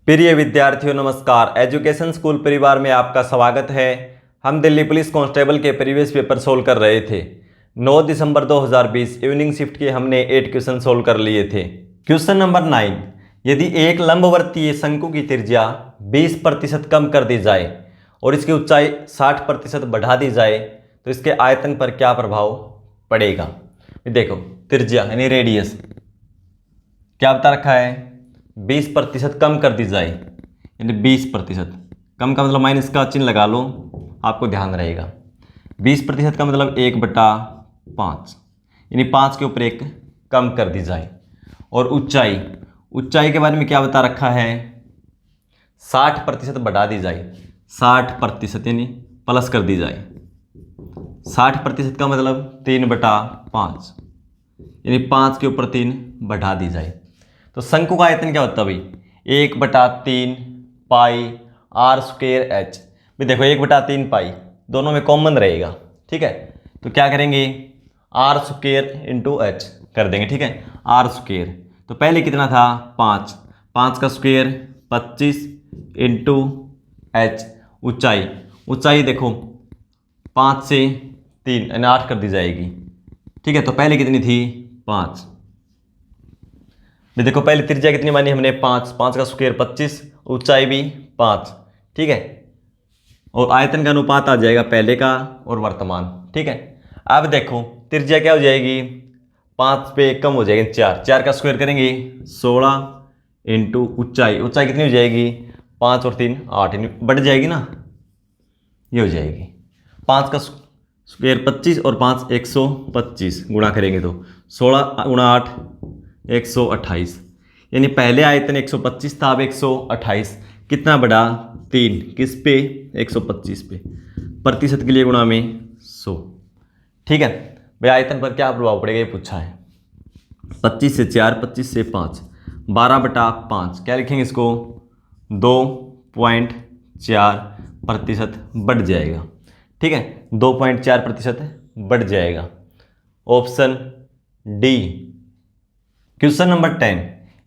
प्रिय विद्यार्थियों नमस्कार। एजुकेशन स्कूल परिवार में आपका स्वागत है। हम दिल्ली पुलिस कांस्टेबल के प्रीवियस पेपर सोल्व कर रहे थे। 9 दिसंबर 2020 इवनिंग शिफ्ट के हमने 8 क्वेश्चन सोल्व कर लिए थे। क्वेश्चन नंबर 9, यदि एक लंबवर्तीय शंकु की त्रिज्या 20% कम कर दी जाए और इसकी ऊंचाई 60% बढ़ा दी जाए तो इसके आयतन पर क्या प्रभाव पड़ेगा। देखो त्रिज्या यानी रेडियस क्या बता रखा है, 20% कम कर दी जाए यानी 20%। कम का मतलब माइनस का चिन्ह लगा लो, आपको ध्यान रहेगा। 20% का मतलब 1/5 यानी 5 के ऊपर 1 कम कर दी जाए। और ऊंचाई के बारे में क्या बता रखा है, 60% बढ़ा दी जाए। 60% यानी प्लस कर दी जाए। 60% का मतलब 3/5 यानी 5 के ऊपर 3 बढ़ा दी जाए। तो शंकु का आयतन क्या होता है भाई, 1/3 पाई आर स्क्वायर एच। भाई देखो 1/3 पाई दोनों में कॉमन रहेगा, ठीक है। तो क्या करेंगे, आर स्क्वायर इंटू एच कर देंगे, ठीक है। आर स्क्वायर तो पहले कितना था 5 का स्क्वायर 25 इंटू एच। ऊंचाई देखो 5 से 3 यानी 8 कर दी जाएगी, ठीक है। तो पहले कितनी थी 5। देखो पहले त्रिज्या कितनी मानी हमने 5 का स्क्वायर 25, ऊंचाई भी 5, ठीक है। और आयतन का अनुपात आ जाएगा पहले का और वर्तमान, ठीक है। अब देखो त्रिज्या क्या हो जाएगी, 5 पे 1 कम हो जाएगी 4 का स्क्वायर करेंगे 16 इंटू ऊंचाई कितनी हो जाएगी 5 और 3 8 बढ़ जाएगी ना, ये हो जाएगी 5 का स्क्वायर 25 और 5 125 गुणा करेंगे तो 16 गुणा 8 128 यानी पहले आयतन 125 था, अब 128 कितना बढ़ा 3 किस पे 125 पे, प्रतिशत के लिए गुणा में 100, ठीक है। भाई आयतन पर क्या प्रभाव पड़ेगा ये पूछा है। 25 से 4 25 से 5 12/5 क्या लिखेंगे इसको 2.4% बढ़ जाएगा, ठीक है। 2.4% बढ़ जाएगा। Option D. क्वेश्चन नंबर 10,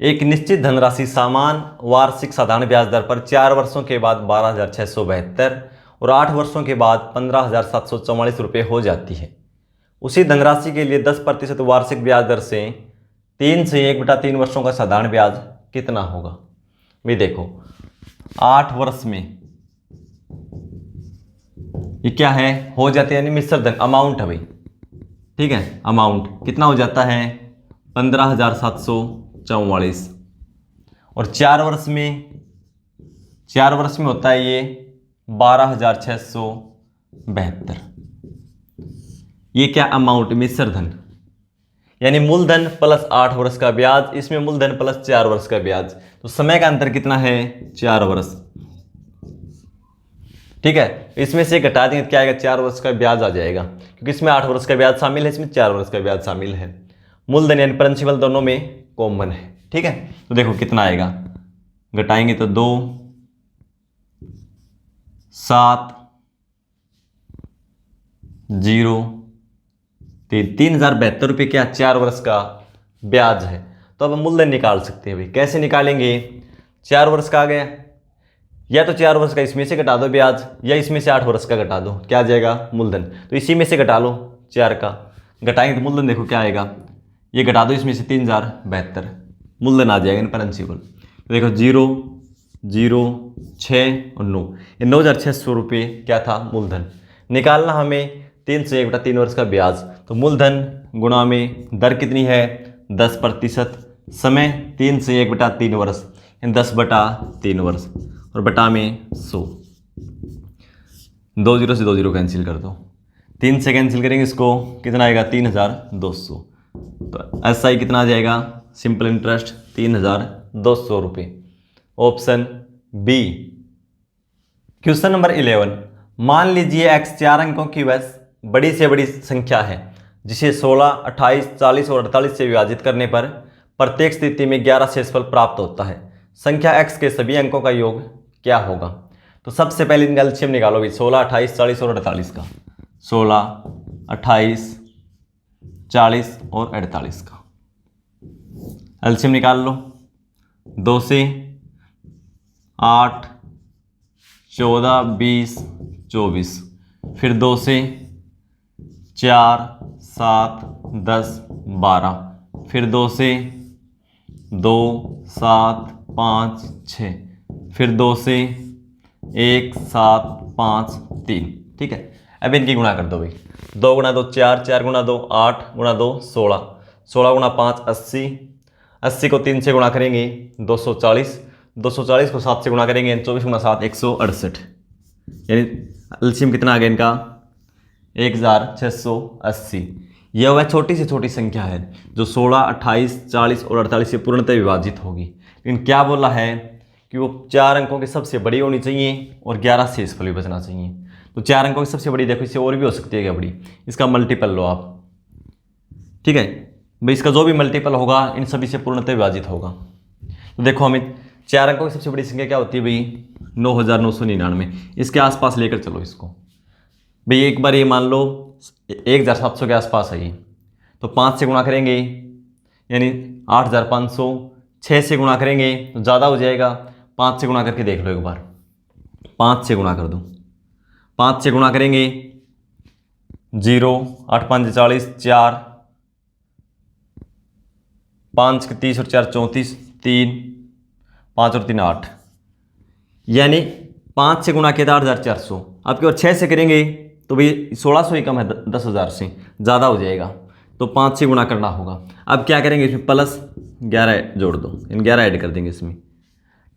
एक निश्चित धनराशि समान वार्षिक साधारण ब्याज दर पर 4 वर्षों के बाद 12,672 और 8 वर्षों के बाद 15,744 रुपये हो जाती है। उसी धनराशि के लिए 10% वार्षिक ब्याज दर से 3 से 1/3 वर्षों का साधारण ब्याज कितना होगा। भाई देखो 8 वर्ष में ये क्या है हो जाती है यानी मिश्र धन अमाउंट है भाई, ठीक है। अमाउंट कितना हो जाता है 15,744 और 4 वर्ष में होता है ये 12,672। ये क्या अमाउंट मिश्र धन यानी मूलधन प्लस 8 वर्ष का ब्याज, इसमें मूलधन प्लस 4 वर्ष का ब्याज। तो समय का अंतर कितना है 4 वर्ष, ठीक है। इसमें से घटा देंगे क्या आएगा 4 वर्ष का ब्याज आ जाएगा, क्योंकि इसमें 8 वर्ष का ब्याज शामिल है, इसमें 4 वर्ष का ब्याज शामिल है। मूलधन यानी प्रिंसिपल दोनों में कॉमन है, ठीक है। तो देखो कितना आएगा, घटाएंगे तो 2 7 0 3,072 रुपये क्या 4 वर्ष का ब्याज है। तो अब हम मूलधन निकाल सकते हैं भाई, कैसे निकालेंगे, 4 वर्ष का आ गया, या तो 4 वर्ष का इसमें से घटा दो ब्याज, या इसमें से 8 वर्ष का घटा दो, क्या आ जाएगा मूलधन। तो इसी में से घटा लो 4 का, घटाएंगे तो मूलधन देखो क्या आएगा, ये घटा दो इसमें से 3,072 मूलधन आ जाएगा प्रिंसिपल। तो देखो 0 0 6 और 9 ये 9,600 रुपये क्या था मूलधन। निकालना हमें 3 से 1/3 वर्ष का ब्याज, तो मूलधन गुणा में दर कितनी है 10%, समय 3 से 1/3 वर्ष 10/3 वर्ष और बटा में 100। 2 0 से 2 0 कैंसिल कर दो, 3 से कैंसिल करेंगे इसको कितना आएगा 3,200। तो एसआई कितना आ जाएगा, सिंपल इंटरेस्ट 3,200 रुपये। Option B. क्वेश्चन नंबर 11, मान लीजिए x 4 अंकों की वह बड़ी से बड़ी संख्या है जिसे 16 28 40 और 48 से विभाजित करने पर प्रत्येक स्थिति में 11 शेषफल प्राप्त होता है। संख्या x के सभी अंकों का योग क्या होगा। तो सबसे पहले इनका एलसीएम निकालो भाई, 16 28 40 और 48 का, 16 28 40 और 48 का एलसीएम निकाल लो। 2 से 8, 14, 20, 24। फिर 2 से 4, 7, 10, 12। फिर 2 से 2, 7, 5, 6। फिर 2 से 1, 7, 5, 3। ठीक है, अब इनकी गुणा कर दो भाई। 2 गुणा 2 4, 4 गुणा 2 8, गुणा 2 16, 16 गुणा 5 80, 80 को 3 से गुणा करेंगे 240, 240 को 7 से गुणा करेंगे 24 गुणा 7 168। यानी एलसीएम कितना आ गया इनका 1680। यह वह छोटी से छोटी संख्या है जो 16, 28, 40 और 48 से पूर्णतः विभाजित होगी। लेकिन क्या बोला है कि वो 4 अंकों की सबसे बड़ी होनी चाहिए और 11 शेषफल भी बचना चाहिए। तो 4 अंकों की सबसे बड़ी देखो, इससे और भी हो सकती है क्या बड़ी, इसका मल्टीपल लो आप। ठीक है भाई, इसका जो भी मल्टीपल होगा इन सभी से पूर्णतः विभाजित होगा। तो देखो हमें 4 अंकों की सबसे बड़ी संख्या क्या होती है भाई 9999। इसके आसपास लेकर चलो इसको भाई। एक बार ये मान लो 1700 के आसपास है ये, तो 5 से गुणा करेंगे यानी 8500। 6 से गुणा करेंगे तो ज़्यादा हो जाएगा, 5 से गुणा करके देख लो एक बार। 5 से गुणा कर दो, 5 से गुणा करेंगे 0, 8 5 40, 4 5 के 30 और 4 34, 3 5 और 3 8। यानी 5 से गुणा किया था 8400। अब केवल 6 से करेंगे तो भाई 1600 ही कम है 10,000 से, ज़्यादा हो जाएगा, तो 5 से गुणा करना होगा। अब क्या करेंगे इसमें प्लस 11 जोड़ दो, इन 11 ऐड कर देंगे इसमें।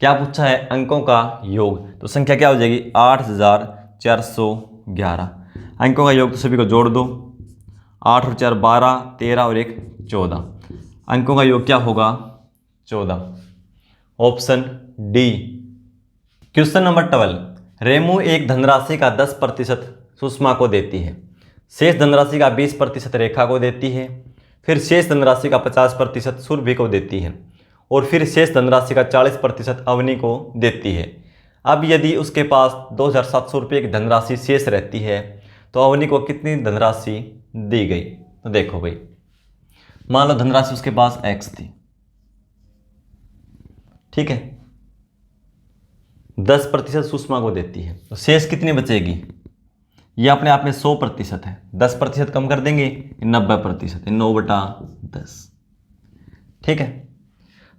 क्या पूछा है अंकों का योग, तो संख्या क्या हो जाएगी 8411। अंकों का योग तो सभी को जोड़ दो, 8 और 4 12, 13 और 1 14। अंकों का योग क्या होगा 14। Option D. Question number 12। Remo एक धनराशि का 10% सुषमा को देती है, शेष धनराशि का 20% रेखा को देती है, फिर शेष धनराशि का 50% सुरभि को देती है और फिर शेष धनराशि का 40% अवनी को देती है। अब यदि उसके पास 2700 रुपये की धनराशि शेष रहती है तो अवनी को कितनी धनराशि दी गई। तो देखो भाई, मान लो धनराशि उसके पास x थी, ठीक है, 10% सुषमा को देती है, तो शेष कितनी बचेगी। ये अपने आप में 100% है, 10% कम कर देंगे 90%, 9/10। ठीक है,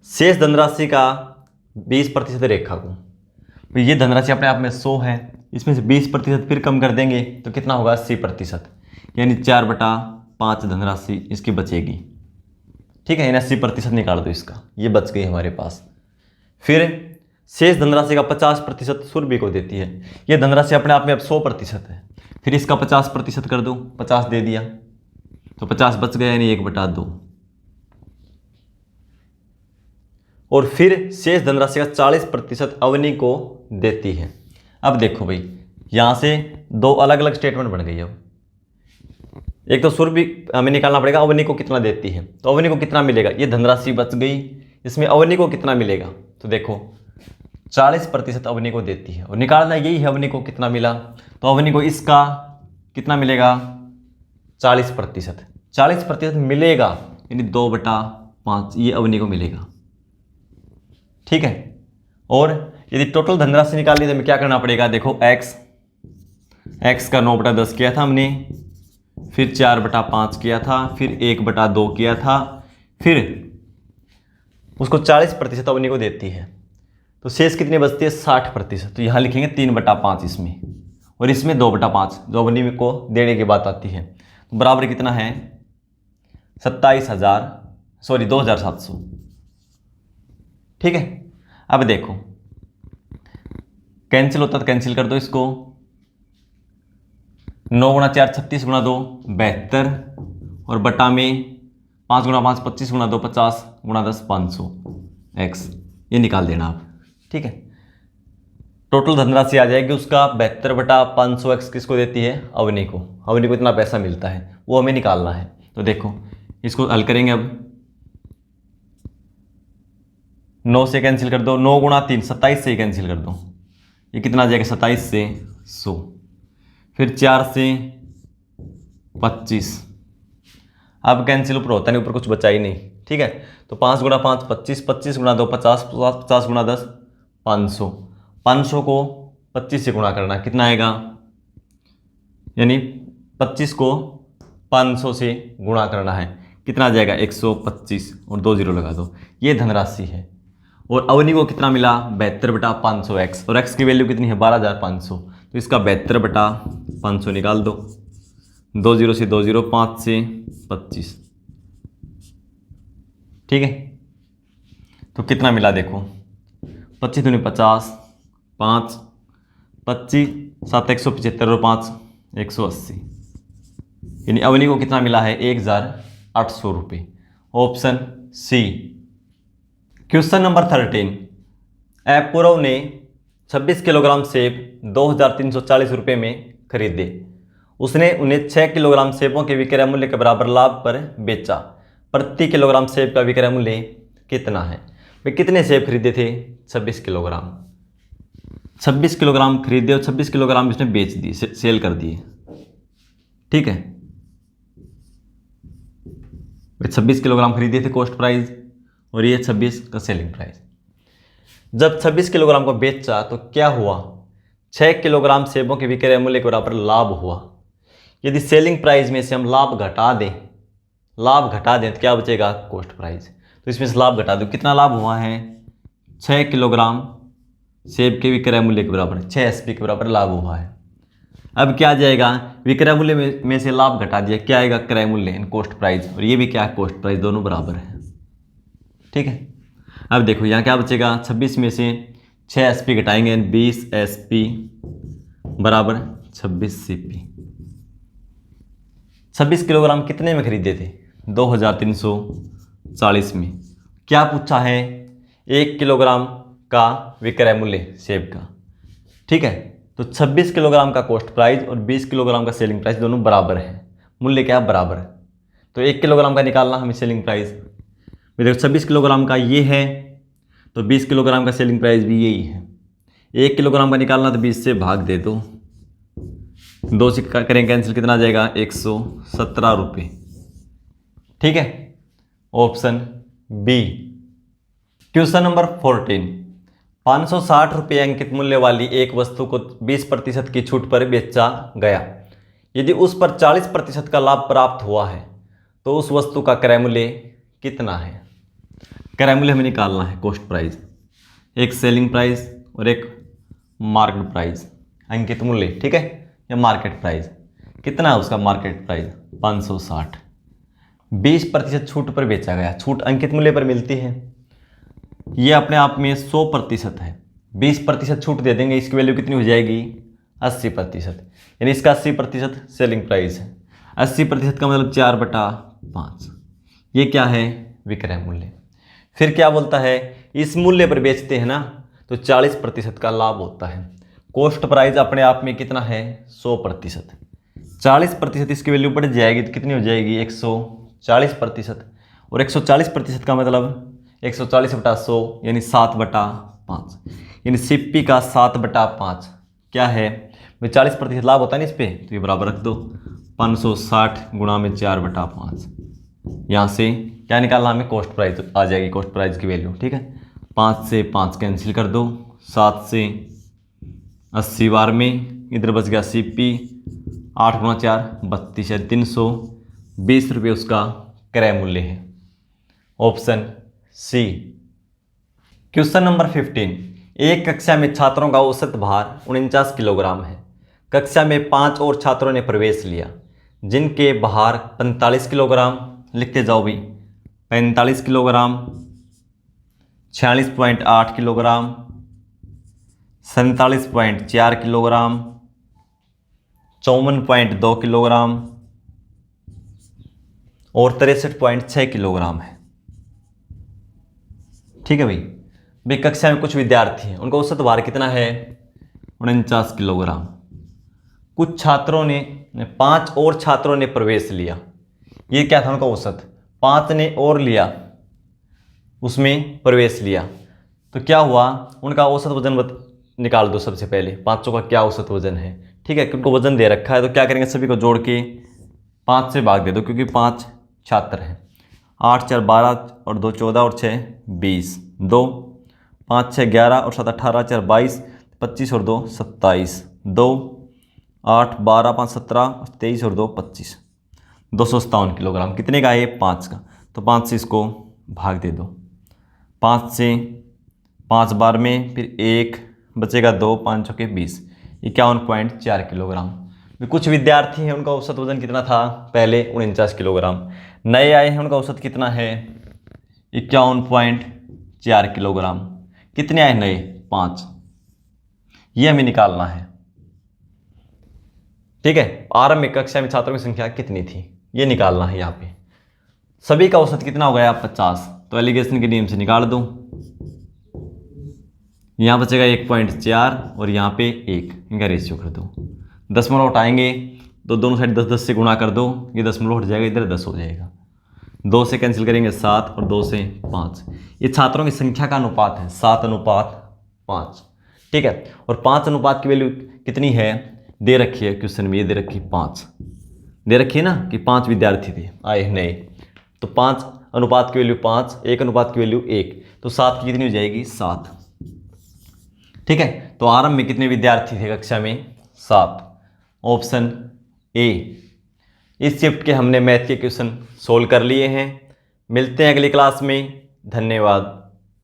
शेष धनराशि का 20% रेखा को, तो ये धनराशि अपने आप में 100 है, इसमें से 20% फिर कम कर देंगे तो कितना होगा 80%, यानी 4/5 धनराशि इसकी बचेगी। ठीक है, यानी 80% निकाल दो इसका, ये बच गई हमारे पास। फिर शेष धनराशि का 50% सुरभि को देती है, ये धनराशि अपने आप में अब 100% है, फिर इसका 50% कर दो, 50 दे दिया तो 50 बच गया यानी 1/2। और फिर शेष धनराशि का 40% अवनी को देती है। अब देखो भाई, यहाँ से 2 अलग अलग स्टेटमेंट बन गई। अब एक तो सुरभि हमें निकालना पड़ेगा अवनी को कितना देती है, तो अवनी को कितना मिलेगा, ये धनराशि बच गई, इसमें अवनी को कितना मिलेगा, तो देखो 40% अवनी को देती है और निकालना यही है अवनी को कितना मिला, तो अवनी को इसका कितना मिलेगा 40%। 40% मिलेगा यानी 2/5 ये अवनी को मिलेगा। ठीक है, और यदि टोटल धनराशि निकालनी तो हमें क्या करना पड़ेगा, देखो x का 9/10 किया था हमने, फिर 4/5 किया था, फिर 1/2 किया था, फिर उसको 40% अवनी को देती है, तो शेष कितनी बचती है 60%। तो यहाँ लिखेंगे 3/5 इसमें, और इसमें 2/5 जो अवनी को देने की बात आती है, तो बराबर कितना है 2700। ठीक है, अब देखो कैंसिल होता तो कैंसिल कर दो इसको, 9 गुणा 4 36 गुणा 2 72, और बटा में 5 गुणा 5 25 गुणा 2 50 गुणा 10 500 x, ये निकाल देना आप। ठीक है, टोटल धनराशि आ जाएगी उसका 72/500 x किसको देती है अवनी को। अवनी को इतना पैसा मिलता है वो हमें निकालना है। तो देखो इसको हल करेंगे, अब 9 से कैंसिल कर दो, 9 गुणा 3 27 से ही कैंसिल कर दो, ये कितना आ जाएगा 27 से 100, फिर 4 से 25, अब कैंसिल ऊपर होता नहीं, ऊपर कुछ बचा ही नहीं। ठीक है, तो 5 गुणा 5 25, 25 गुणा 2 50, 50 गुणा 10 500, 500 को 25 से गुणा करना, कितना आएगा, यानी 25 को 500 से गुणा करना है, कितना आ जाएगा 125 और 2 जीरो लगा दो, ये धनराशि है। और अवनी को कितना मिला 72/500 एक्स, और एक्स की वैल्यू कितनी है 12,500, तो इसका 72/500 निकाल दो, 2 जीरो से 2 जीरो, 5 से 25, ठीक है। तो कितना मिला देखो, 25 दूनी 50, 5 25 7 175 और 5 180, यानी अवनी को कितना मिला है 1,800 रुपये। Option C. Question number 13, Purav ने 26 किलोग्राम सेब 2,340 रुपये में खरीदे। उसने उन्हें 6 किलोग्राम सेबों के विक्रय मूल्य के बराबर लाभ पर बेचा। प्रति किलोग्राम सेब का विक्रय मूल्य कितना है। वे कितने सेब खरीदे थे 26 किलोग्राम, 26 किलोग्राम खरीदे और 26 किलोग्राम इसने बेच दिए, सेल कर दिए, ठीक है। वे 26 किलोग्राम खरीदे थे कॉस्ट प्राइस, और ये 26 का सेलिंग प्राइस। जब 26 किलोग्राम को बेचा तो क्या हुआ, 6 किलोग्राम सेबों के विक्रय मूल्य के बराबर लाभ हुआ। यदि सेलिंग प्राइस में से हम लाभ घटा दें तो क्या बचेगा कॉस्ट प्राइस। तो इसमें से लाभ घटा दो, कितना लाभ हुआ है 6 किलोग्राम सेब के विक्रय मूल्य के बराबर, 6 एसपी के बराबर लाभ हुआ है। अब क्या आ जाएगा, विक्रय मूल्य में से लाभ घटा दिया, क्या आएगा क्रय मूल्य इन कॉस्ट प्राइस, और ये भी क्या कॉस्ट प्राइस, दोनों बराबर है, ठीक है। अब देखो यहाँ क्या बचेगा, 26 में से 6 एसपी घटाएंगे 20 एसपी बराबर 26 सीपी। 26 किलोग्राम कितने में खरीदे थे 2,340 में। क्या पूछा है 1 किलोग्राम का विक्रय मूल्य सेब का, ठीक है। तो 26 किलोग्राम का कॉस्ट प्राइस और 20 किलोग्राम का सेलिंग प्राइस दोनों बराबर है, मूल्य क्या बराबर है। तो 1 किलोग्राम का निकालना हमें सेलिंग प्राइस, देखो 26 किलोग्राम का ये है तो 20 किलोग्राम का सेलिंग प्राइस भी यही है। 1 किलोग्राम का निकालना तो 20 से भाग दे दो, 2 से करें कैंसिल, कितना आ जाएगा 117 रुपये, ठीक है। Option B. क्वेश्चन नंबर 14, 560 रुपये अंकित मूल्य वाली एक वस्तु को 20% की छूट पर बेचा गया। यदि उस पर 40% का लाभ प्राप्त हुआ है तो उस वस्तु का क्रय मूल्य कितना है। क्रय मूल्य हमें निकालना है कॉस्ट प्राइस, एक सेलिंग प्राइस और एक मार्केट प्राइस, अंकित मूल्य, ठीक है, या मार्केट प्राइस। कितना है उसका मार्केट प्राइस 560, 20% छूट पर बेचा गया, छूट अंकित मूल्य पर मिलती है, ये अपने आप में 100% है। 20% छूट दे देंगे, इसकी वैल्यू कितनी हो जाएगी 80%, यानी इसका 80% सेलिंग प्राइस है। 80% का मतलब 4/5, ये क्या है विक्रय मूल्य। फिर क्या बोलता है, इस मूल्य पर बेचते हैं ना तो 40% का लाभ होता है। कॉस्ट प्राइस अपने आप में कितना है 100%, 40% इसकी वैल्यू बढ़ जाएगी तो कितनी हो जाएगी 140%, और 140% का मतलब 140/100 यानी 7/5, यानी सीपी का 7/5 क्या है, 40% लाभ होता है ना इस पर, तो ये बराबर रख दो 560 गुणा में 4/5। यहाँ से क्या निकालना हमें कॉस्ट प्राइस आ जाएगी, कॉस्ट प्राइस की वैल्यू, ठीक है। 5 से 5 कैंसिल कर दो, 7 से 80 बार में इधर बच गया सीपी, 8 गुणा 4 32 है, 320 रुपये उसका क्रय मूल्य है। Option C. क्वेश्चन नंबर 15, एक कक्षा में छात्रों का औसत भार 49 किलोग्राम है। कक्षा में 5 और छात्रों ने प्रवेश लिया जिनके भार 45 किलोग्राम, लिखते जाओ भाई, 45 किलोग्राम, 46.8 किलोग्राम, 47.4 किलोग्राम, 54.2 किलोग्राम और 63.6 किलोग्राम है, ठीक है भाई। कक्षा में कुछ विद्यार्थी हैं, उनका औसत भार कितना है 49 किलोग्राम। कुछ छात्रों ने 5 और छात्रों ने प्रवेश लिया, ये क्या था उनका औसत, 5 ने और लिया उसमें प्रवेश लिया, तो क्या हुआ उनका औसत वजन निकाल दो सबसे पहले, 5 का क्या औसत वजन है, ठीक है। उनको वजन दे रखा है तो क्या करेंगे, सभी को जोड़ के 5 से भाग दे दो, क्योंकि 5 छात्र हैं। 8 4 12 और 2 14 और 6 20, 2 5 6 11 और 7 18 4 22, 25 और 2 27, 2 8 12 5 17, 23 और 2 25, 257 किलोग्राम। कितने का है ये? 5 का। तो 5 से इसको भाग दे दो। 5 से 5 बार में, फिर 1 बचेगा, 2 5 चौके 20, 51.4 किलोग्राम। कुछ विद्यार्थी हैं उनका औसत वजन कितना था पहले? 49 किलोग्राम। नए आए हैं उनका औसत कितना है? 51.4 किलोग्राम। कितने आए नए? 5। ये हमें निकालना है। ठीक है, आरंभ में कक्षा में छात्रों की संख्या कितनी थी ये निकालना है। यहाँ पे सभी का औसत कितना हो गया? 50। तो एलिगेशन के नियम से निकाल दो। यहाँ बचेगा 1.4 और यहाँ पे 1, इनका रेशियो कर दो। दशमलव हटाएंगे तो दोनों साइड 10 10 से गुणा कर दो, ये दशमलव हट जाएगा, इधर 10 हो जाएगा। 2 से कैंसिल करेंगे 7 और 2 से 5। ये छात्रों की संख्या का अनुपात है 7:5। ठीक है, और 5 अनुपात की वैल्यू कितनी है? दे रखी है क्वेश्चन में, ये दे रखी 5 दे रखी है ना, कि 5 विद्यार्थी थे आए नए। तो 5 अनुपात की वैल्यू 5, 1 अनुपात की वैल्यू 1, तो 7 की कितनी हो जाएगी? 7। ठीक है, तो आरंभ में कितने विद्यार्थी थे कक्षा में? 7। Option A. इस शिफ्ट के हमने मैथ के क्वेश्चन सोल्व कर लिए हैं। मिलते हैं अगली क्लास में। धन्यवाद।